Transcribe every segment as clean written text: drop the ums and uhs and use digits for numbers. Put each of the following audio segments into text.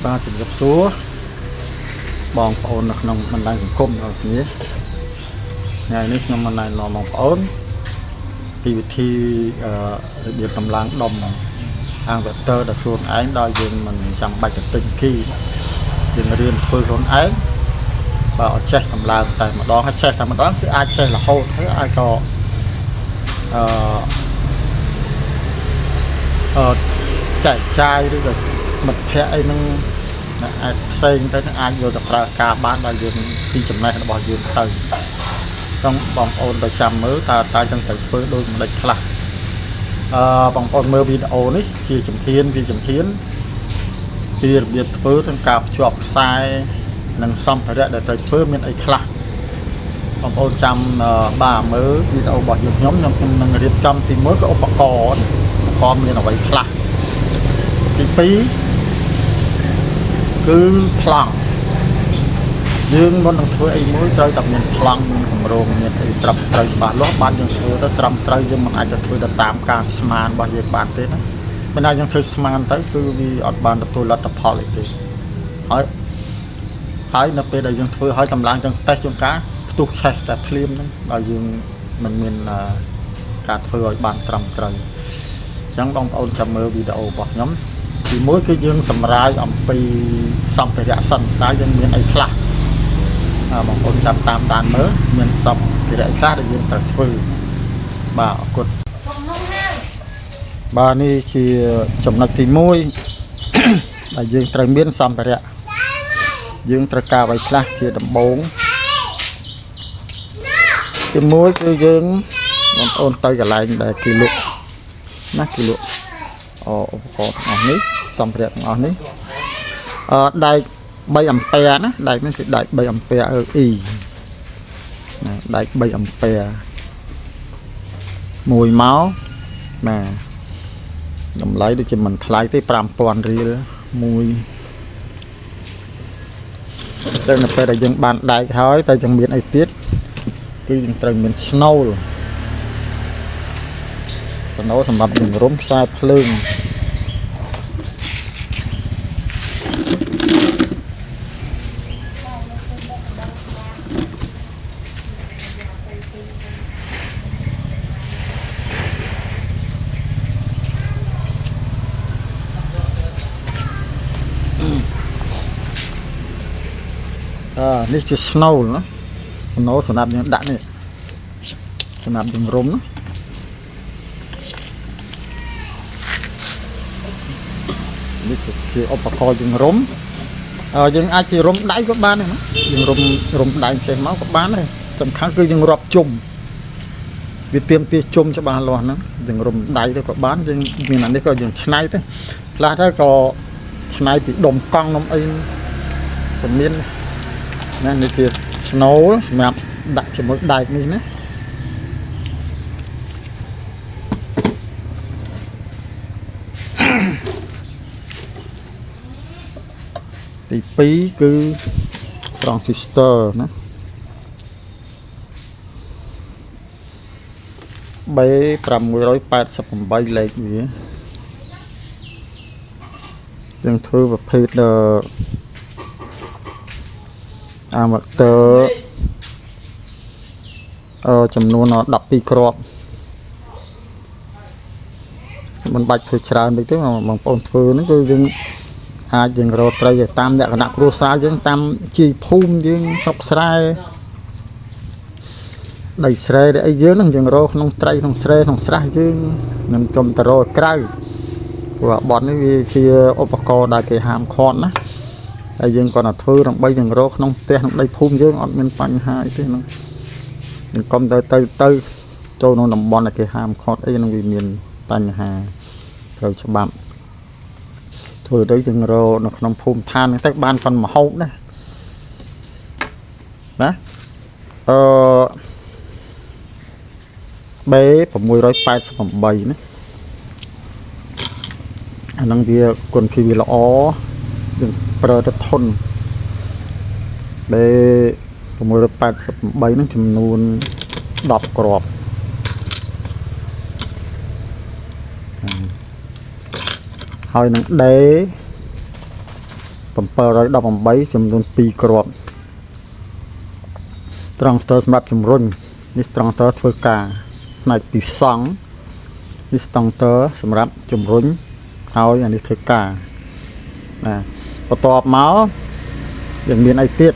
បាទជំរាបសួរបងប្អូននៅក្នុងបណ្ដាញសង្គមរបស់គ្នាថ្ងៃនេះខ្ញុំមិនណែនាំបងប្អូនពីវិធីរបៀបកម្លាំងដុំអាងវ៉េទ័រដល់ខ្លួនឯងដោយយើងមិនចាំបាច់ទៅទិញគីយើងរៀនធ្វើខ្លួនឯងបើអត់ចេះកម្លាំងតែម្ដងហើយចេះតែម្ដងគឺអាចចេះរហូតហើយអាចក៏ចែកចាយឬក៏មិត្តភ័ក្តិអីហ្នឹងអាចផ្សេងទៅអាចយកទៅប្រើការបានដល់យើងពីចំណេះរបស់យើងទៅต้องបងប្អូនទៅចាំមើលតើចឹងត្រូវធ្វើដូចម្ដេចខ្លះបងប្អូនមើលវីដេអូនេះជាជំហានពីរបៀបធ្វើទាំងការភ្ជាប់ខ្សែនិងសម្ភារៈដែលត្រូវធ្វើមានអីខ្លះបងប្អូនចាំបាទមើលវីដេអូរបស់ខ្ញុំនឹងរៀបចំទី1គឺឧបករណ៍មានអ្វីខ្លះទី2គឺប្លង់យើងមុននឹងធ្វើអីមួយត្រូវតែមានប្លង់មានគម្រោងមានអីត្រឹមត្រូវច្បាស់លាស់បានយើងធ្វើទៅត្រឹមត្រូវយើងមិនអាចទៅធ្វើទៅតាមការស្មានរបស់យើងបានទេណាមិនថាយើងធ្វើស្មានទៅគឺវាអត់បានទទួលលទ្ធផលអីទេហើយនៅពេលដែលយើងធ្វើឲ្យកម្លាំងចឹងតេស្តជួនកាលផ្ទុះឆេះតែភ្លាមហ្នឹងដល់យើងមិនមានការធ្វើឲ្យបានត្រឹមត្រូវអញ្ចឹងបងប្អូនចាំមើលវីដេអូរបស់ខ្ញុំទី1គឺយើងសម្រាយអំពីសម្ភារៈសិនតើយើងមានអីខ្លះបងប្អូនចាំតាមដានមើលមានសម្ភារៈខ្លះដែលយើងត្រូវធ្វើបាទអរគុណបាទនេះជាចំណុចទី1ដែលយើងត្រូវមានសម្ភារៈយើងត្រូវការអ្វីខ្លះជាដំបូងទី1គឺយើងបងប្អូនទៅកន្លែងដែលគេលក់ណាគេលក់ឧបករណ៍ទាំងអស់នេះសម្ភារៈទាំងអស់នេះដែក3អាំពែណាដែកនេះគឺដែក3អាំពែEE ណាដែក3អាំពែមួយមកណាតម្លៃដូចជាមិនថ្លៃទេ 5000 រៀលមួយតែនៅពេលដែលយើងបានដែកហើយតែយើងមានអីទៀតគឺយើងត្រូវមានស្នូលសម្រាប់ជំរុំខ្សែភ្លើងនេះជាស្នូលណាស្នូលសម្រាប់យើងដាក់នេះសម្រាប់ជំរុំណានេះជាឧបករណ៍ជំរុំយើងអាចជារុំដៃក៏បានដែរណាយើងរុំដៃចេះមកក៏បានដែរសំខាន់គឺយើងរាប់ជុំវាទៀមទាជុំច្បាស់លាស់ហ្នឹងយើងរុំដៃទៅក៏បានយើងមានអានេះក៏យើងឆ្នៃទៅខ្លះទៅក៏ឆ្នៃពីដុំកង់នំអីក៏មានណានេះជាស្នូលសម្រាប់ដាក់ជាមួយដែកនេះណាទី2គឺ transistor ណា B588 លេខវាយើងធ្វើប្រភេទអាម៉ាទ័រចំនួន12គ្រាប់មិនបាច់ធ្វើច្រើនតិចទេបងប្អូនធ្វើនេះគឺយើងអាចយើងរកត្រីតាមលក្ខណៈគ្រួសារយើងតាមជីភូមិយើងស្រុកស្រែដីស្រែដែលអីយើងនឹងយើងរកក្នុងត្រីក្នុងស្រែក្នុងស្រះយើងមិនចំតរកក្រៅព្រោះបត់នេះវាជាឧបករណ៍ដែលគេហាមឃាត់ណាហើយយើងគាត់ទៅធ្វើដើម្បីយើងរកក្នុងផ្ទះក្នុងដីភូមិយើងអត់មានបញ្ហាអីទេហ្នឹងយើងកុំទៅចូលក្នុងតំបន់ដែលគេហាមឃាត់អីហ្នឹងវាមានបញ្ហាត្រូវច្បាប់ធ្វើទៅយើងរកនៅក្នុងភូមិឋានហ្នឹងទៅបានប៉ុនមហូបណាB688 ណាអាហ្នឹងវាគុណភាពវាល្អយើងប្រើទៅធន់ B688 ហ្នឹងចំនួន10គ្រាប់ ហើយនឹងដេ 718ចំនួន2គ្រាប់ត្រង់ស្ទើសម្រាប់ជំរុញនេះត្រង់ស្ទើធ្វើការផ្នែកពីសង់នេះស្តង់ទ័រសម្រាប់ជំរុញហើយអានេះធ្វើការណាបន្ទាប់មកយើងមានអីទៀត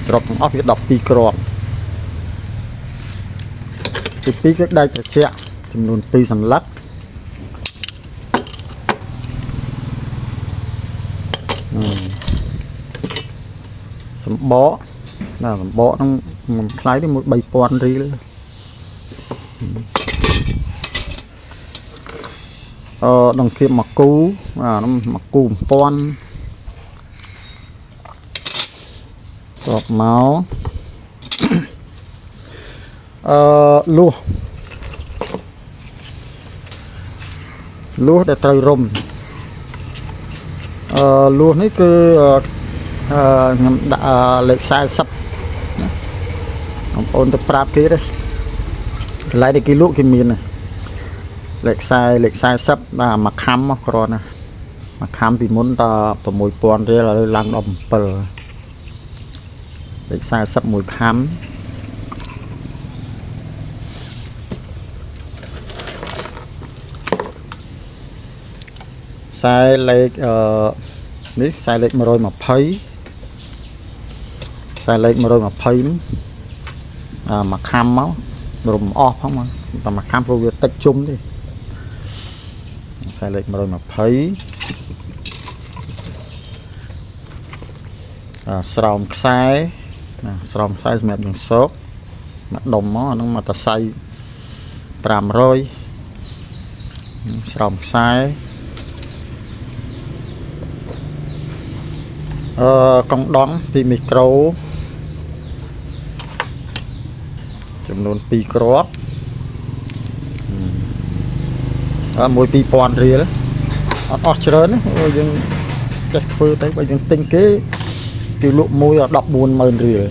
សរុបទាំងអស់វា12គ្រាប់ទី2គឺដែកត្រជាក់ចំនួន2សន្លឹកសម្បកណាសម្បកហ្នឹងមួយថ្លៃនេះមួយ 3000 រៀលដង្កៀបមកគូហ្នឹងមកគូ 1000 តបមកលួសដែលត្រូវរុំលួសនេះគឺខ្ញុំដាក់លេខ40ណាបងប្អូនទៅប្រាប់គេទេកន្លែងដែលគេលក់គេមានលេខ40បាទមួយខាំមកគ្រាន់ណាមួយខាំពីមុនត6000 រៀលឥឡូវឡើងដល់7លេខ40មួយខាំខ្សែលេខនេះខ្សែលេខ120ខ្សែលេខ120ហ្នឹងមួយខាំមករំអស់ផងមកតែមួយខាំព្រោះវាតិចជុំទេខ្សែលេខ120ស្រោមខ្សែណាស្រោមខ្សែសម្រាប់យើងសោកមកដុំមកអាហ្នឹងមកតសៃ500ស្រោមខ្សែកង់ដងពីមីក្រូចំនួន2គ្រាប់មួយ 2000 រៀលអត់អស់ច្រើនណាយើងចេះធ្វើទៅបើយើងទិញគេគេលក់មួយដល់ 140,000 រៀល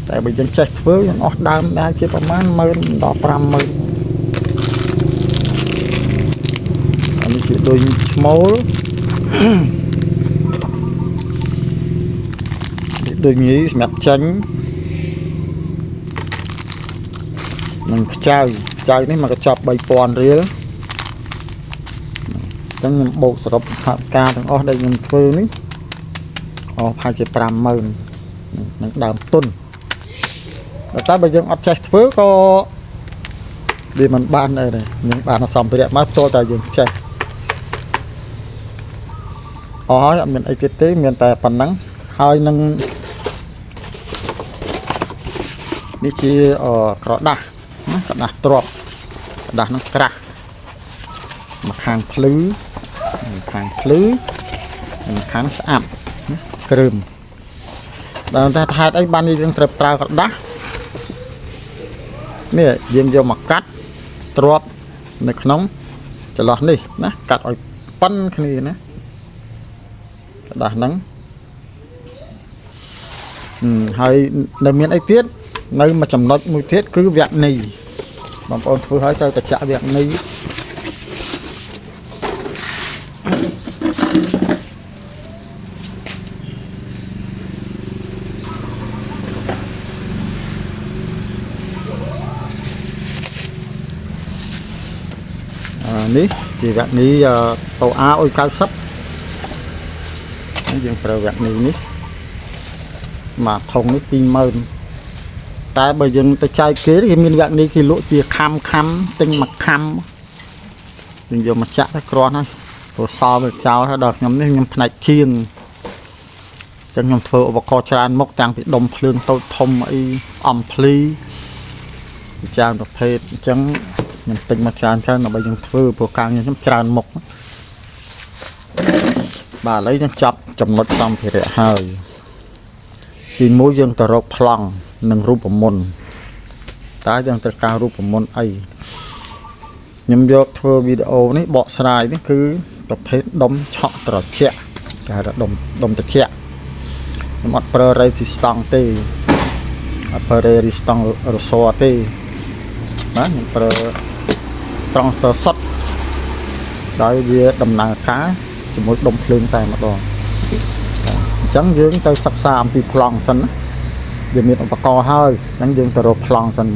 តែបើយើងចេះធ្វើយើងអស់ដើមដែរជាប្រហែល 10000 ដល់ 50000 អានេះជាដូចឈ្មោលដូចនេះសម្រាប់ចាញ់នឹងខ្ចៅនេះមកកញ្ចប់ 3000 រៀលអញ្ចឹងខ្ញុំបូកសរុបថវិកាទាំងអស់ដែលខ្ញុំធ្វើនេះអស់ប្រហែលជា 50000 នឹងដើមទុនតែបើយើងអត់ចេះធ្វើក៏វាមិនបានដែរយើងបានសម្ភារៈមកតើតែយើងចេះអស់ហើយអត់មានអីទៀតទេមានតែប៉ុណ្ណឹងហើយនឹងនេះជាក្រដាស់ណាក្រដាស់ទ្រាប់ក្រដាស់ហ្នឹងក្រាស់មកខាងភ្លឺមួយខាងភ្លឺមួយខាងស្អាប់ណាគ្រើមដល់តែហេតុអីបានយើងត្រូវប្រើក្រដាស់នេះយើងយកមកកាត់ទ្រាប់នៅក្នុងចន្លោះនេះណាកាត់ឲ្យប៉ិនគ្នាណាក្រដាស់ហ្នឹងហើយនៅមានអីទៀតនៅមួយចំណុចមួយទៀតគឺវគ្គនីបងប្អូនធ្វើឲ្យត្រូវតែចាក់វគ្គនីនេះជាវគ្គនីតូអាអុយ90ហើយយើងប្រើវគ្គនីនេះមកធុងនេះ 20000 តែបើយើងទៅចែកគេមានវគ្គនេះគេលក់ជាខំទិញមួយខំយើងយកមកចាក់ទៅគ្រាន់ហើយព្រោះសល់ទៅចោលហើយដល់ខ្ញុំនេះខ្ញុំផ្នែកជាងចឹងខ្ញុំធ្វើឧបករណ៍ច្រើនមុខទាំងពីដុំភ្លើងតូចធំអីអំភ្លីច្រើនប្រភេទអញ្ចឹងខ្ញុំទិញមកច្រើនដើម្បីយើងធ្វើព្រោះការខ្ញុំច្រើនមុខបាទឥឡូវយើងចាប់ចំណុចសម្ភារៈហើយទី1យើងទៅរកប្លង់និងរូបមន្តតើយើងត្រូវការរូបមន្តអីខ្ញុំយកធ្វើវីដេអូនេះបកស្រាយនេះគឺប្រភេទដុំឆក់ត្រជាក់គេហៅថាដុំត្រជាក់ខ្ញុំអត់ប្រើរ៉េស៊ីស្តង់ទេអត់ប្រើរ៉េស៊ីស្តង់រស័រទេបាទខ្ញុំប្រើត្រង់ស្ទើសុតដោយវាដំណើរការ ជាមួយដុំភ្លើងតែម្ដងអញ្ចឹងយើងទៅសិក្សាអំពីប្លង់សិនណាយើងមានឧបករណ៍ហើយអញ្ចឹងយើងទៅរកប្លង់សិន